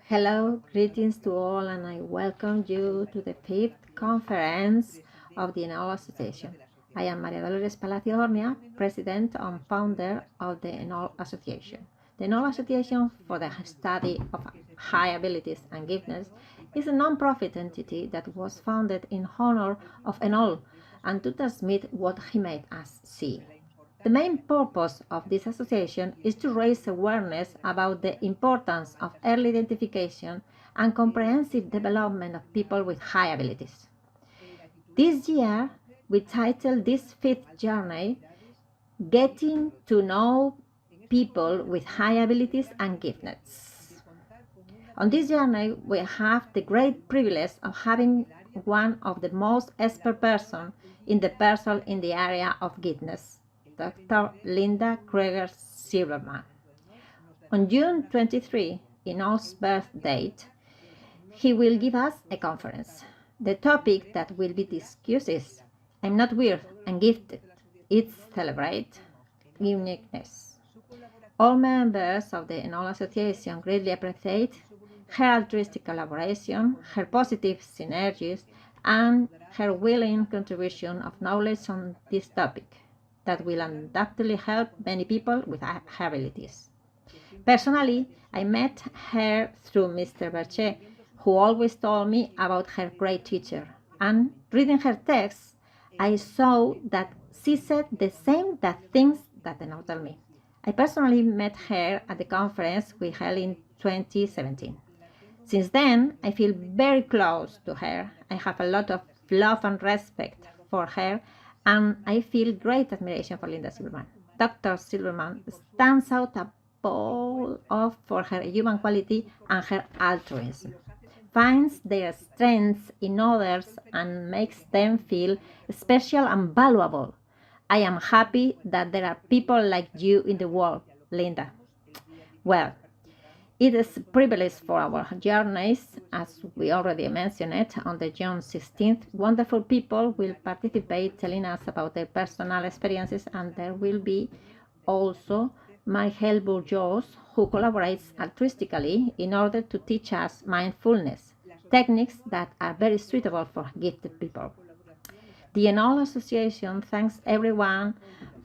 Hello, greetings to all, and I welcome you to the fifth conference of the Enol Association. I am Maria Dolores Palacio Hornia, President and founder of the Enol Association. The Enol Association for the Study of High Abilities and Giftedness is a non-profit entity that was founded in honor of Enol and to transmit what he made us see. The main purpose of this association is to raise awareness about the importance of early identification and comprehensive development of people with high abilities. This year, we titled this fifth journey, Getting to Know People with High Abilities and Giftedness. On this journey, we have the great privilege of having one of the most expert persons in the area of giftedness, Dr. Linda Kreger Silverman. On June 23, Enol's birth date, he will give us a conference. The topic that will be discussed is I'm not weird, I'm gifted. It's celebrate uniqueness. All members of the Enol Association greatly appreciate her altruistic collaboration, her positive synergies, and her willing contribution of knowledge on this topic that will undoubtedly help many people with her abilities. Personally, I met her through Mr. Berche, who always told me about her great teacher, and reading her texts, I saw that she said the same things that Enol told me. I personally met her at the conference we held in 2017. Since then, I feel very close to her. I have a lot of love and respect for her, and I feel great admiration for Linda Silverman. Dr. Silverman stands out above for her human quality and her altruism, finds their strengths in others and makes them feel special and valuable. I am happy that there are people like you in the world, Linda. Well, it is a privilege for our journeys, as we already mentioned it, on the June 16th. Wonderful people will participate telling us about their personal experiences, and there will be also Michael Bourgeois, who collaborates altruistically in order to teach us mindfulness, techniques that are very suitable for gifted people. The Enol Association thanks everyone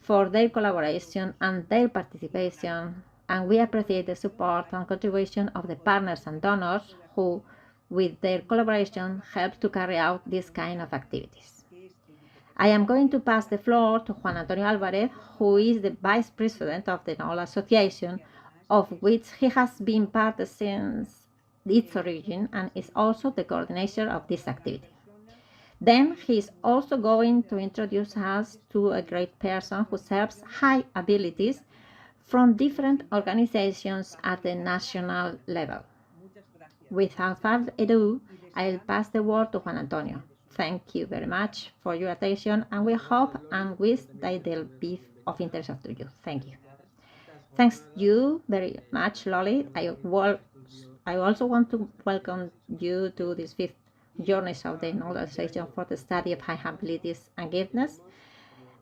for their collaboration and their participation, and we appreciate the support and contribution of the partners and donors who, with their collaboration, help to carry out this kind of activities. I am going to pass the floor to Juan Antonio Alvarez, who is the Vice President of the Enol Association, of which he has been part since its origin and is also the coordinator of this activity. Then he is also going to introduce us to a great person who serves high abilities from different organizations at the national level. Without further ado, I'll pass the word to Juan Antonio. Thank you very much for your attention, and we hope and wish that they'll be of interest to you. Thank you. Thanks you very much, Lolly. I also want to welcome you to this fifth Journeys of the Enol Association for the Study of High Abilities and Giftedness.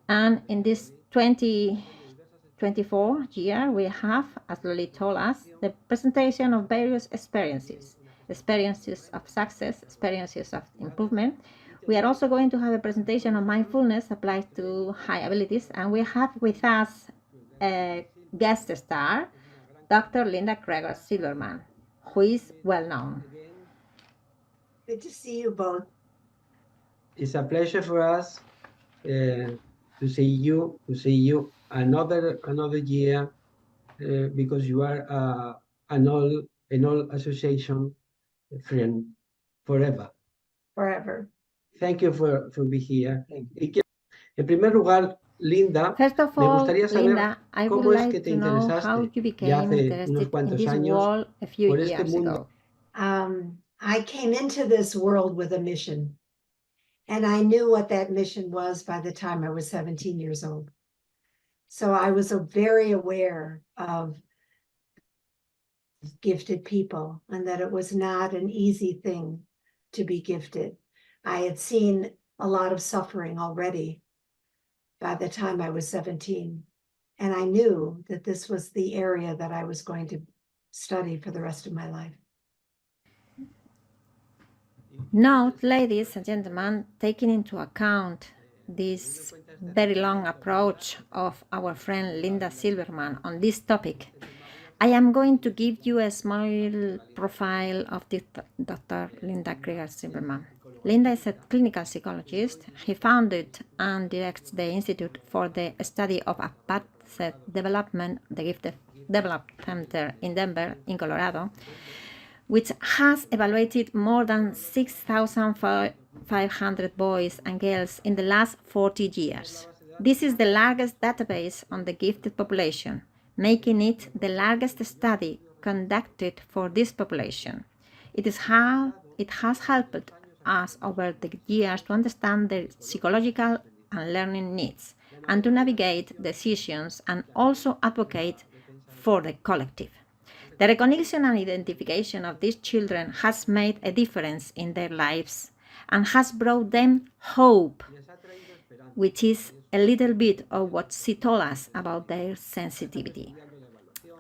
And in this 2024 year, we have, as Lolly told us, the presentation of various experiences of success, experiences of improvement. We are also going to have a presentation of mindfulness applied to high abilities, and we have with us a guest star, Dr. Linda Kreger Silverman, who is well known. Good to see you both. It's a pleasure for us to see you another year because you are an all association friend forever. Forever. Thank you for being here. En primer lugar, Linda, First of me all, gustaría saber Linda, I would cómo es like que te to know how interesaste you ya became hace unos interested in cuantos this años world a few por este years mundo. ago. I came into this world with a mission. And I knew what that mission was by the time I was 17 years old. So I was very aware of gifted people and that it was not an easy thing to be gifted. I had seen a lot of suffering already by the time I was 17. And I knew that this was the area that I was going to study for the rest of my life. Note, ladies and gentlemen, taking into account this very long approach of our friend Linda Silverman on this topic, I am going to give you a small profile of Dr. Linda Krieger Silverman. Linda is a clinical psychologist. He founded and directs the Institute for the Study of Apathic Development, the Gifted Development Center in Denver, in Colorado, which has evaluated more than 6,500 boys and girls in the last 40 years. This is the largest database on the gifted population, making it the largest study conducted for this population. It has helped us over the years to understand their psychological and learning needs and to navigate decisions and also advocate for the collective. The recognition and identification of these children has made a difference in their lives and has brought them hope, which is a little bit of what she told us about their sensitivity.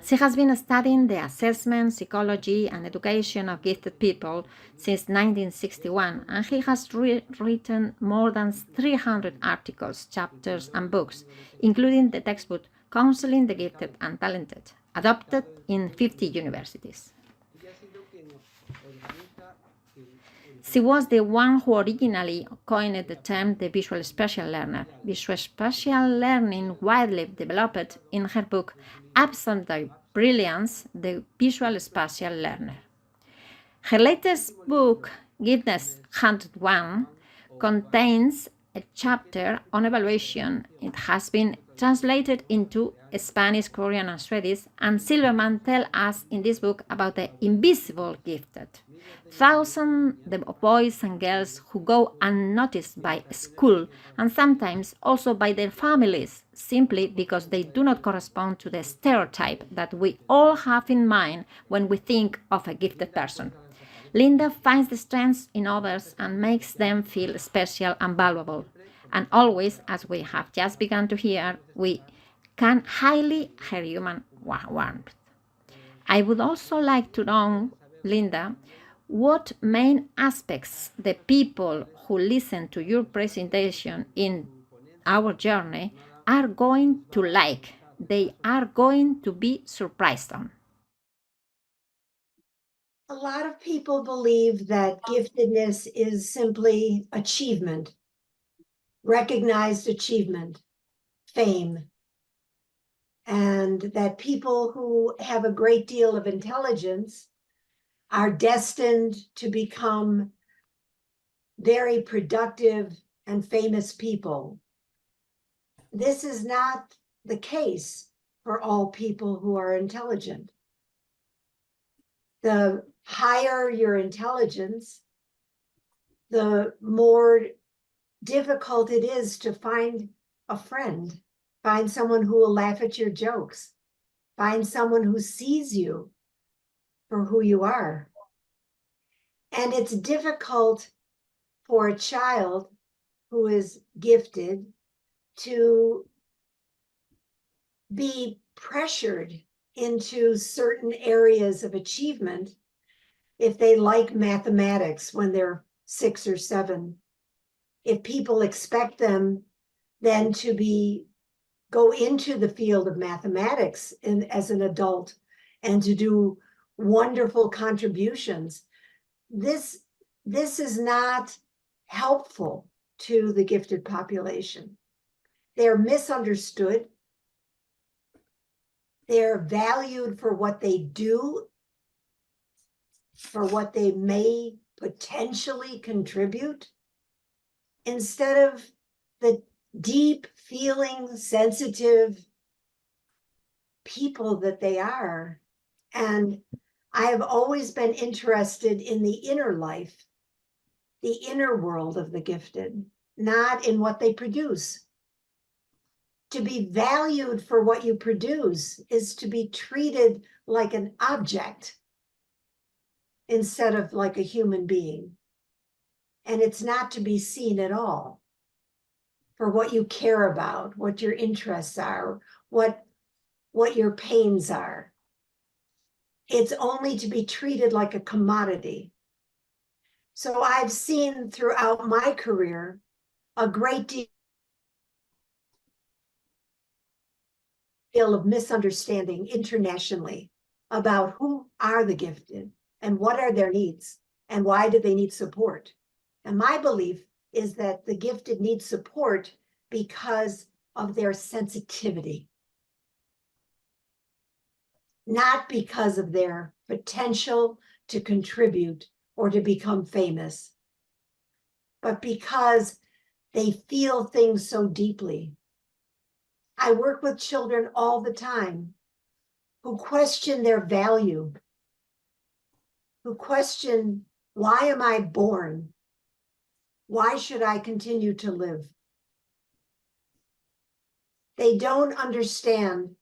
She has been studying the assessment, psychology, and education of gifted people since 1961, and he has written more than 300 articles, chapters, and books, including the textbook Counseling the Gifted and Talented, adopted in 50 universities. She was the one who originally coined the term the visual spatial learner. Visual spatial learning, widely developed in her book Absolute Brilliance, the Visual Spatial Learner. Her latest book, Giftedness 101, contains a chapter on evaluation. It has been translated into Spanish, Korean, and Swedish, and Silverman tells us in this book about the invisible gifted. Thousands of boys and girls who go unnoticed by school and sometimes also by their families simply because they do not correspond to the stereotype that we all have in mind when we think of a gifted person. Linda finds the strengths in others and makes them feel special and valuable. And always, as we have just begun to hear, we can highly her human warmth. I would also like to know, Linda, what main aspects the people who listen to your presentation in our journey are going to like, they are going to be surprised on. A lot of people believe that giftedness is simply achievement, recognized achievement, fame, and that people who have a great deal of intelligence are destined to become very productive and famous people. This is not the case for all people who are intelligent. The higher your intelligence, the more difficult it is to find a friend, find someone who will laugh at your jokes, find someone who sees you for who you are. And it's difficult for a child who is gifted to be pressured into certain areas of achievement if they like mathematics when they're 6 or 7. If people expect them then to go into the field of mathematics as an adult and to do wonderful contributions, this is not helpful to the gifted population. They're misunderstood. They're valued for what they do, for what they may potentially contribute, instead of the deep feeling, sensitive people that they are. And I have always been interested in the inner life the inner world of the gifted, not in what they produce. To be valued for what you produce is to be treated like an object instead of like a human being. And it's not to be seen at all for what you care about, what your interests are, what your pains are. It's only to be treated like a commodity. So I've seen throughout my career a great deal of misunderstanding internationally about who are the gifted and what are their needs and why do they need support. And my belief is that the gifted need support because of their sensitivity, not because of their potential to contribute or to become famous, but because they feel things so deeply. I work with children all the time who question their value, who question, why am I born? Why should I continue to live? They don't understand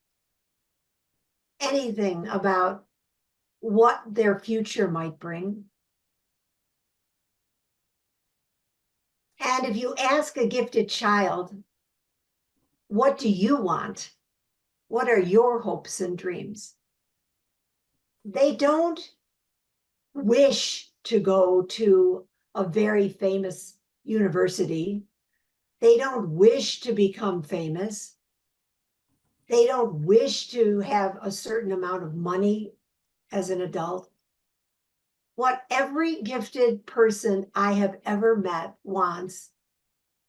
anything about what their future might bring. And if you ask a gifted child, what do you want? What are your hopes and dreams? They don't wish to go to a very famous university. They don't wish to become famous. They don't wish to have a certain amount of money as an adult. What every gifted person I have ever met wants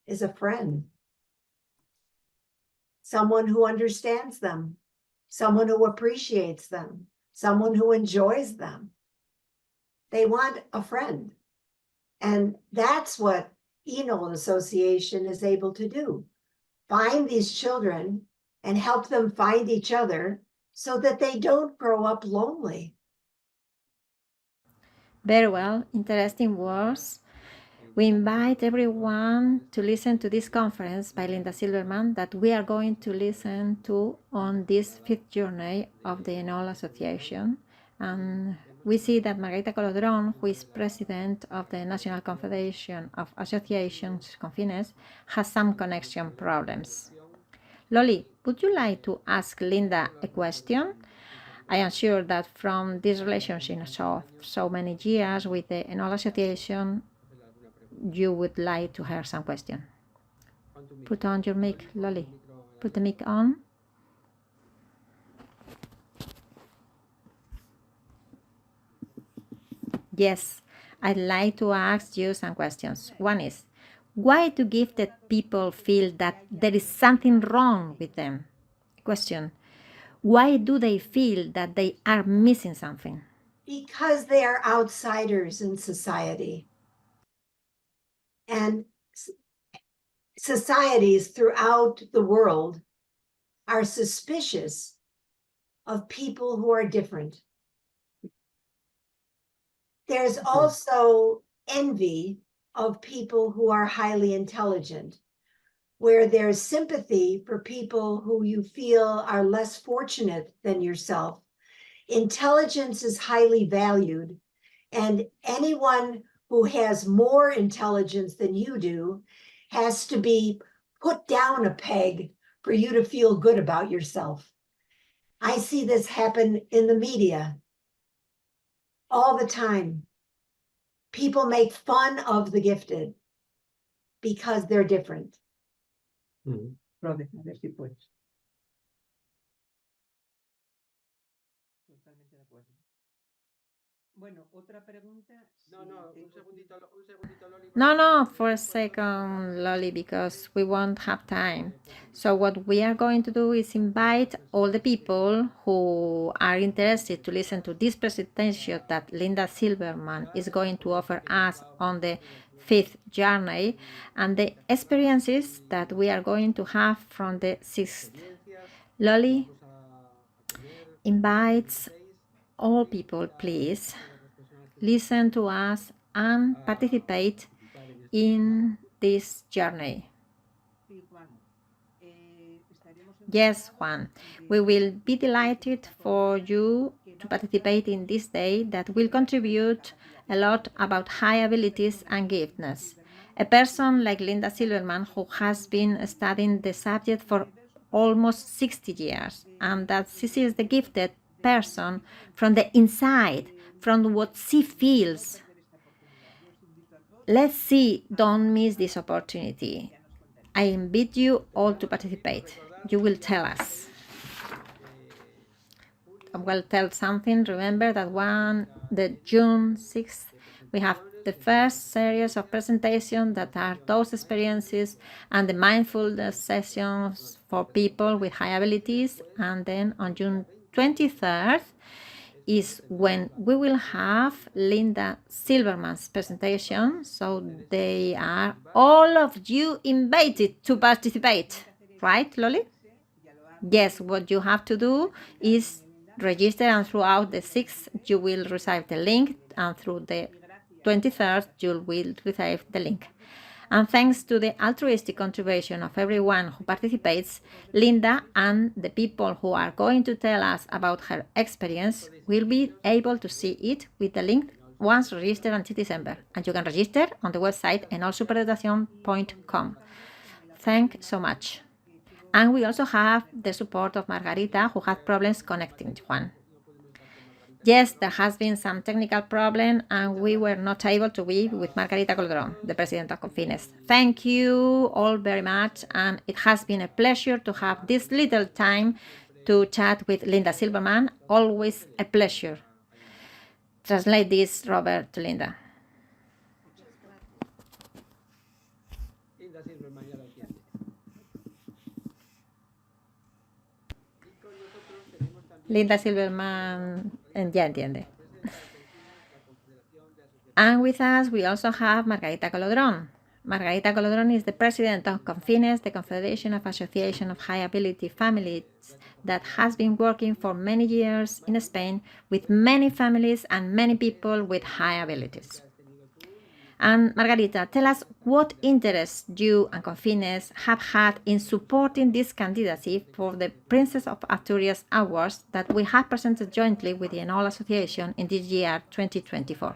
is a friend, someone who understands them, someone who appreciates them, someone who enjoys them. They want a friend. And that's what Enol Association is able to do. Find these children and help them find each other so that they don't grow up lonely. Very well, interesting words. We invite everyone to listen to this conference by Linda Silverman that we are going to listen to on this fifth journey of the Enol Association. And we see that Margarita Colodron, who is president of the National Confederation of Associations Confines, has some connection problems. Loli, would you like to ask Linda a question? I am sure that from this relationship of so many years with the Enol Association, you would like to hear some question. Put on your mic, Loli. Put the mic on. Yes, I'd like to ask you some questions. One is, why do gifted people feel that there is something wrong with them? Question, why do they feel that they are missing something? Because they are outsiders in society. And societies throughout the world are suspicious of people who are different. There's also envy of people who are highly intelligent, where there's sympathy for people who you feel are less fortunate than yourself. Intelligence is highly valued, and anyone who has more intelligence than you do has to be put down a peg for you to feel good about yourself. I see this happen in the media all the time. People make fun of the gifted because they're different. Rode, a ver si puedes. Totalmente de acuerdo. Bueno, otra pregunta. No, un segundito, Loli. No, for a second, Loli, because we won't have time. So what we are going to do is invite all the people who are interested to listen to this presentation that Linda Silverman is going to offer us on the fifth journey and the experiences that we are going to have from the sixth. Loli invites all people, please listen to us and participate in this journey. Sí, Juan. Estaremos Yes, Juan, we will be delighted for you to participate in this day that will contribute a lot about high abilities and giftedness. A person like Linda Silverman, who has been studying the subject for almost 60 years, and that she is the gifted person from the inside, from what she feels. Let's see, don't miss this opportunity. I invite you all to participate. You will tell us. I will tell something. Remember that the June 6th, we have the first series of presentations that are those experiences and the mindfulness sessions for people with high abilities. And then on June 23rd is when we will have Linda Silverman's presentation. So they are all of you invited to participate, right, Loli? Yes, what you have to do is register, and throughout the 6th you will receive the link, and through the 23rd you will receive the link. And thanks to the altruistic contribution of everyone who participates, Linda and the people who are going to tell us about her experience will be able to see it with the link once registered until December. And you can register on the website enolsuperdotacion.com. Thanks so much. And we also have the support of Margarita, who had problems connecting to Juan. Yes, there has been some technical problem, and we were not able to be with Margarita Colodron, the president of Confines. Thank you all very much, and it has been a pleasure to have this little time to chat with Linda Silverman. Always a pleasure. Translate this, Robert, to Linda. Linda Silverman ya lo entiende. Linda Silverman ya entiende. And with us, we also have Margarita Colodron. Margarita Colodron is the president of Confines, the Confederation of Association of High Ability Families that has been working for many years in Spain with many families and many people with high abilities. And Margarita, tell us what interest you and Confines have had in supporting this candidacy for the Princess of Asturias Awards that we have presented jointly with the Enol Association in this year 2024.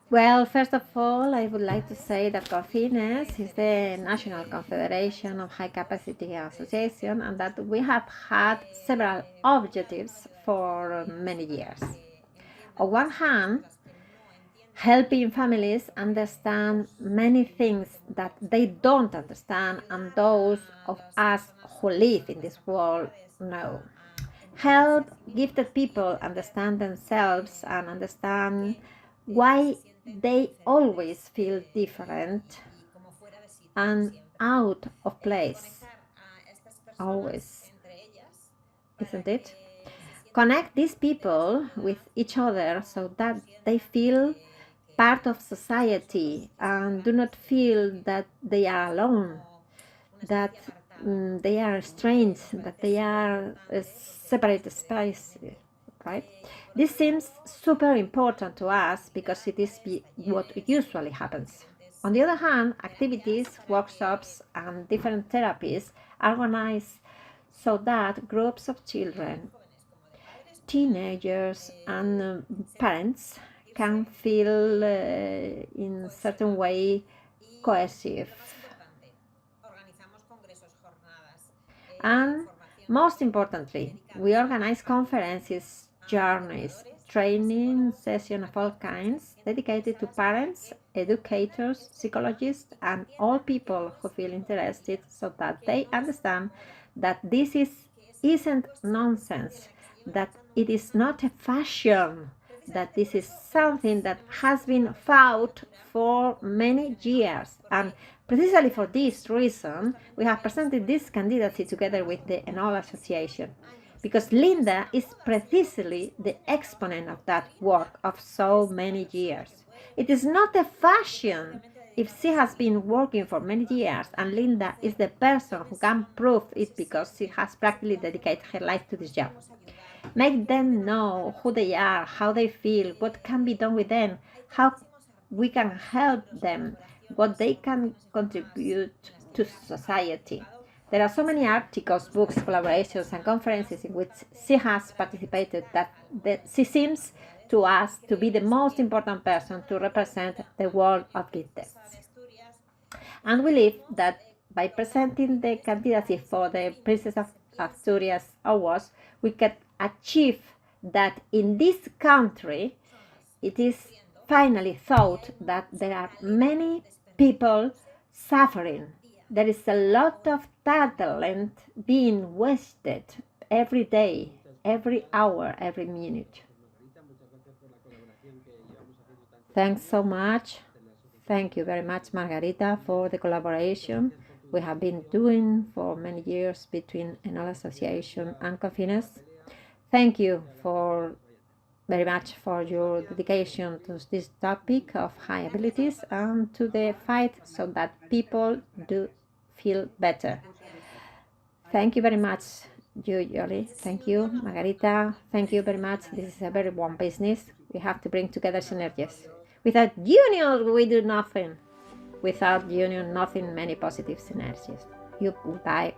Well, first of all, I would like to say that Confines is the National Confederation of High Capacity Association, and that we have had several objectives for many years. On one hand, helping families understand many things that they don't understand, and those of us who live in this world know. Help gifted people understand themselves and understand why they always feel different and out of place. Always. Isn't it? Connect these people with each other so that they feel part of society and do not feel that they are alone, that they are strange, that they are a separate space, right? This seems super important to us because it is what usually happens. On the other hand, activities, workshops, and different therapies are organized so that groups of children, teenagers, and parents can feel in certain way cohesive. And most importantly, we organize conferences, journeys, training sessions of all kinds dedicated to parents, educators, psychologists, and all people who feel interested so that they understand that this isn't nonsense, that it is not a fashion, that this is something that has been fought for many years. And precisely for this reason, we have presented this candidacy together with the Enol Association, because Linda is precisely the exponent of that work of so many years. It is not a fashion if she has been working for many years, and Linda is the person who can prove it because she has practically dedicated her life to this job. Make them know who they are, how they feel, what can be done with them, how we can help them, what they can contribute to society. There are so many articles, books, collaborations, and conferences in which she has participated that she seems to us to be the most important person to represent the world of giftedness. And we believe that by presenting the candidacy for the Princess of Asturias Awards, we can achieve that in this country it is finally thought that there are many people suffering. There is a lot of talent being wasted every day, every hour, every minute. Thanks so much. Thank you very much, Margarita, for the collaboration we have been doing for many years between Enol Association and Confines. Thank you very much for your dedication to this topic of high abilities and to the fight so that people do feel better. Thank you very much, you, Yoli. Thank you, Margarita. Thank you very much. This is a very warm business. We have to bring together synergies. Without union, we do nothing. Without union, nothing, many positive synergies. You, bye.